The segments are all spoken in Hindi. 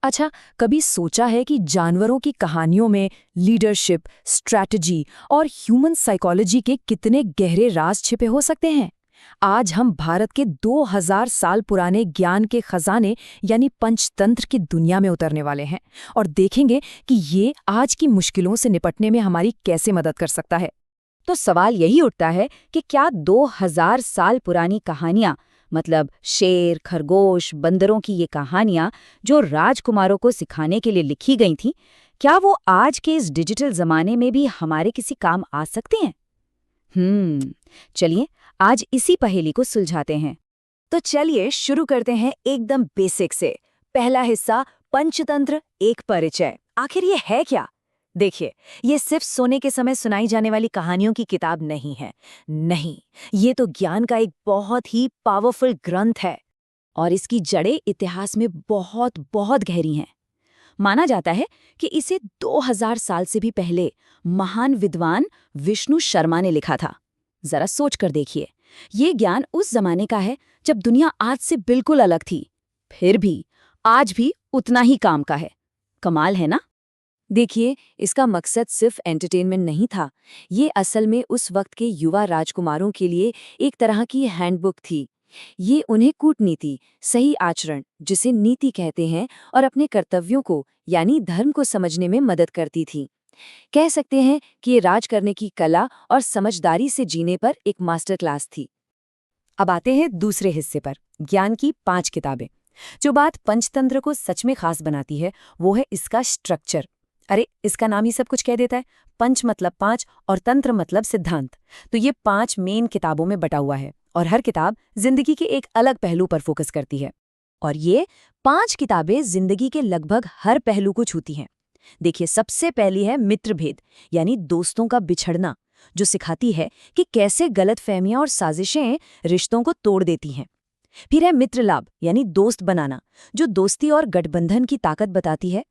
अच्छा, कभी सोचा है कि जानवरों की कहानियों में लीडरशिप, स्ट्रैटेजी और ह्यूमन साइकोलॉजी के कितने गहरे राज छिपे हो सकते हैं? आज हम भारत के 2000 साल पुराने ज्ञान के खजाने यानी पंचतंत्र की दुनिया में उतरने वाले हैं और देखेंगे कि ये आज की मुश्किलों से निपटने में हमारी कैसे मदद कर सकता है। तो सवाल यही उठता है कि क्या 2000 साल पुरानी कहानियां, मतलब शेर, खरगोश, बंदरों की ये कहानियां जो राजकुमारों को सिखाने के लिए लिखी गई थीं, क्या वो आज के इस डिजिटल जमाने में भी हमारे किसी काम आ सकती हैं? चलिए आज इसी पहेली को सुलझाते हैं। तो चलिए शुरू करते हैं एकदम बेसिक से। पहला हिस्सा, पंचतंत्र एक परिचय। आखिर ये है क्या? देखिए, ये सिर्फ सोने के समय सुनाई जाने वाली कहानियों की किताब नहीं है। नहीं, ये तो ज्ञान का एक बहुत ही पावरफुल ग्रंथ है और इसकी जड़ें इतिहास में बहुत बहुत गहरी हैं। माना जाता है कि इसे 2000 साल से भी पहले महान विद्वान विष्णु शर्मा ने लिखा था। जरा सोच कर देखिए, ये ज्ञान उस जमाने का है जब दुनिया आज से बिल्कुल अलग थी, फिर भी आज भी उतना ही काम का है। कमाल है ना? देखिए, इसका मकसद सिर्फ एंटरटेनमेंट नहीं था। ये असल में उस वक्त के युवा राजकुमारों के लिए एक तरह की हैंडबुक थी। ये उन्हें कूटनीति, सही आचरण, जिसे नीति कहते हैं, और अपने कर्तव्यों को यानी धर्म को समझने में मदद करती थी। कह सकते हैं कि ये राज करने की कला और समझदारी से जीने पर एक मास्टर क्लास थी। अब आते हैं दूसरे हिस्से पर, ज्ञान की 5 किताबें। जो बात पंचतंत्र को सच में खास बनाती है वो है इसका स्ट्रक्चर। अरे, इसका नाम ही सब कुछ कह देता है। पंच मतलब 5 और तंत्र मतलब सिद्धांत। तो ये 5 मेन किताबों में बटा हुआ है और हर किताब जिंदगी के एक अलग पहलू पर फोकस करती है। और ये 5 किताबें जिंदगी के लगभग हर पहलू को छूती हैं। देखिए, सबसे पहली है मित्रभेद यानी दोस्तों का बिछड़ना, जो सिखाती है कि कैसे गलतफहमियां और साजिशें रिश्तों को तोड़ देती हैं। फिर है मित्रलाभ यानी दोस्त बनाना, जो दोस्ती और गठबंधन की ताकत बताती है।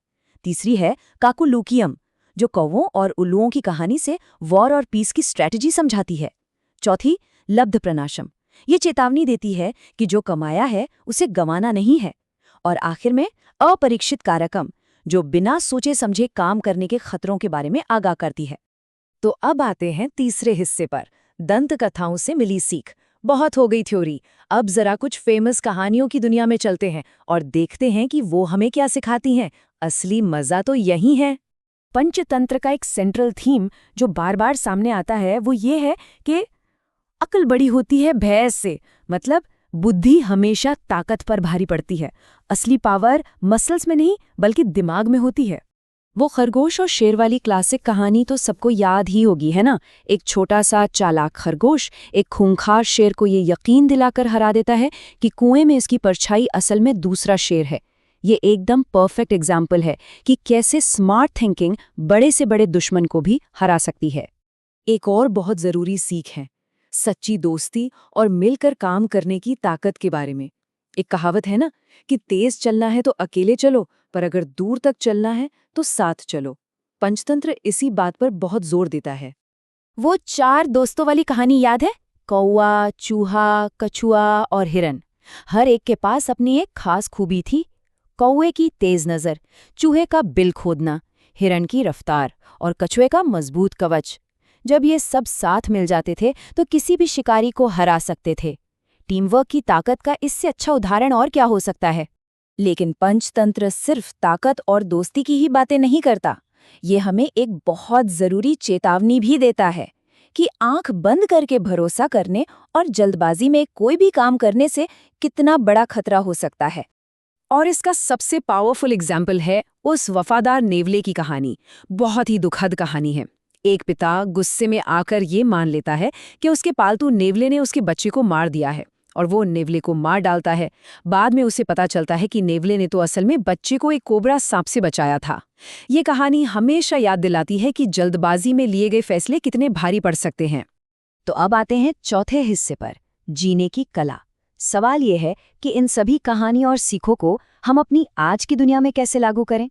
तीसरी है काकुलुकियम, जो कौवों और उल्लुओं की कहानी से वॉर और पीस की स्ट्रैटेजी समझाती है। चौथी लब्ध प्रनाशम, ये चेतावनी देती है कि जो कमाया है उसे गंवाना नहीं है। और आखिर में अपरीक्षित कारकम, जो बिना सोचे समझे काम करने के खतरों के बारे में आगाह करती है। तो अब आते हैं तीसरे हिस्से पर, दंत कथाओं से मिली सीख। बहुत हो गई थ्योरी, अब जरा कुछ फेमस कहानियों की दुनिया में चलते हैं और देखते हैं कि वो हमें क्या सिखाती हैं। असली मजा तो यही है। पंचतंत्र का एक सेंट्रल थीम जो बार बार सामने आता है वो ये है कि अक्ल बड़ी होती है भय से, मतलब बुद्धि हमेशा ताकत पर भारी पड़ती है। असली पावर मसल्स में नहीं बल्कि दिमाग में होती है। वो खरगोश और शेर वाली क्लासिक कहानी तो सबको याद ही होगी, है ना? एक छोटा सा चालाक खरगोश एक खूंखार शेर को ये यकीन दिलाकर हरा देता है कि कुएं में इसकी परछाई असल में दूसरा शेर है। ये एकदम परफेक्ट एग्जाम्पल है कि कैसे स्मार्ट थिंकिंग बड़े से बड़े दुश्मन को भी हरा सकती है। एक और बहुत ज़रूरी सीख है सच्ची दोस्ती और मिलकर काम करने की ताकत के बारे में। एक कहावत है ना कि तेज चलना है तो अकेले चलो, पर अगर दूर तक चलना है तो साथ चलो। पंचतंत्र इसी बात पर बहुत जोर देता है। वो 4 दोस्तों वाली कहानी याद है? कौवा, चूहा, कछुआ और हिरन। हर एक के पास अपनी एक खास खूबी थी। कौवे की तेज नज़र, चूहे का बिल खोदना, हिरन की रफ्तार और कछुए का मजबूत कवच। जब ये सब साथ मिल जाते थे तो किसी भी शिकारी को हरा सकते थे। टीम वर्क की ताकत का इससे अच्छा उदाहरण और क्या हो सकता है? लेकिन पंचतंत्र सिर्फ ताकत और दोस्ती की ही बातें नहीं करता। ये हमें एक बहुत जरूरी चेतावनी भी देता है कि आंख बंद करके भरोसा करने और जल्दबाजी में कोई भी काम करने से कितना बड़ा खतरा हो सकता है। और इसका सबसे पावरफुल एग्जाम्पल है उस वफादार नेवले की कहानी। बहुत ही दुखद कहानी है। एक पिता गुस्से में आकर ये मान लेता है कि उसके पालतू नेवले ने उसके बच्चे को मार दिया है और वो नेवले को मार डालता है। बाद में उसे पता चलता है कि नेवले ने तो असल में बच्चे को एक कोबरा सांप से बचाया था। ये कहानी हमेशा याद दिलाती है कि जल्दबाजी में लिए गए फैसले कितने भारी पड़ सकते हैं। तो अब आते हैं चौथे हिस्से पर, जीने की कला। सवाल ये है कि इन सभी कहानी और सीखों को हम अपनी आज की दुनिया में कैसे लागू करें?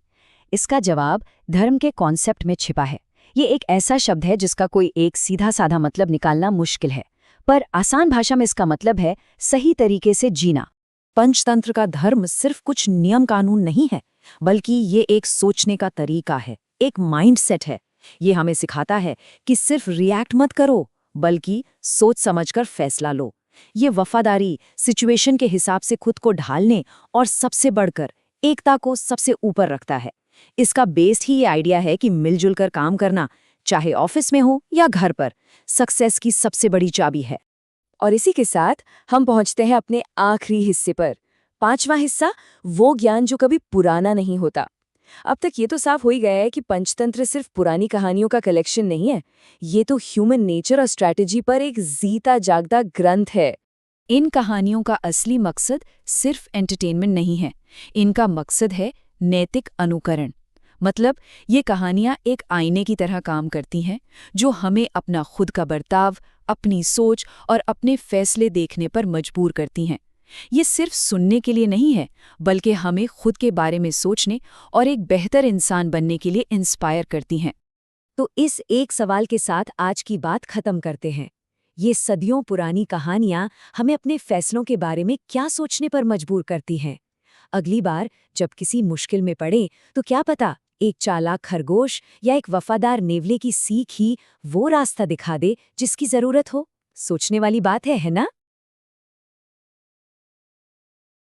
इसका जवाब धर्म के कॉन्सेप्ट में छिपा है। ये एक ऐसा शब्द है जिसका कोई एक सीधा साधा मतलब निकालना मुश्किल है, पर आसान भाषा में इसका मतलब है सही तरीके से जीना। पंचतंत्र का धर्म सिर्फ कुछ नियम कानून नहीं है, बल्कि ये एक सोचने का तरीका है, एक माइंडसेट है। ये हमें सिखाता है कि सिर्फ रिएक्ट मत करो, बल्कि सोच समझकर फैसला लो। ये वफादारी, सिचुएशन के हिसाब से खुद को ढालने और सबसे बढ़कर एकता को सबसे ऊपर रखता है। इसका बेस ही ये आइडिया है कि मिलजुल कर काम करना, चाहे ऑफिस में हो या घर पर, सक्सेस की सबसे बड़ी चाबी है। और इसी के साथ हम पहुंचते हैं अपने आखिरी हिस्से पर। 5वां हिस्सा, वो ज्ञान जो कभी पुराना नहीं होता। अब तक ये तो साफ हो ही गया है कि पंचतंत्र सिर्फ पुरानी कहानियों का कलेक्शन नहीं है, ये तो ह्यूमन नेचर और स्ट्रैटेजी पर एक जीता जागता ग्रंथ है। इन कहानियों का असली मकसद सिर्फ एंटरटेनमेंट नहीं है, इनका मकसद है नैतिक अनुकरण। मतलब ये कहानियां एक आईने की तरह काम करती हैं, जो हमें अपना खुद का बर्ताव, अपनी सोच और अपने फैसले देखने पर मजबूर करती हैं। ये सिर्फ सुनने के लिए नहीं है, बल्कि हमें खुद के बारे में सोचने और एक बेहतर इंसान बनने के लिए इंस्पायर करती हैं। तो इस एक सवाल के साथ आज की बात खत्म करते हैं। ये सदियों पुरानी कहानियां हमें अपने फैसलों के बारे में क्या सोचने पर मजबूर करती हैं? अगली बार जब किसी मुश्किल में पड़े, तो क्या पता एक चालाक खरगोश या एक वफादार नेवले की सीख ही वो रास्ता दिखा दे जिसकी जरूरत हो। सोचने वाली बात है ना?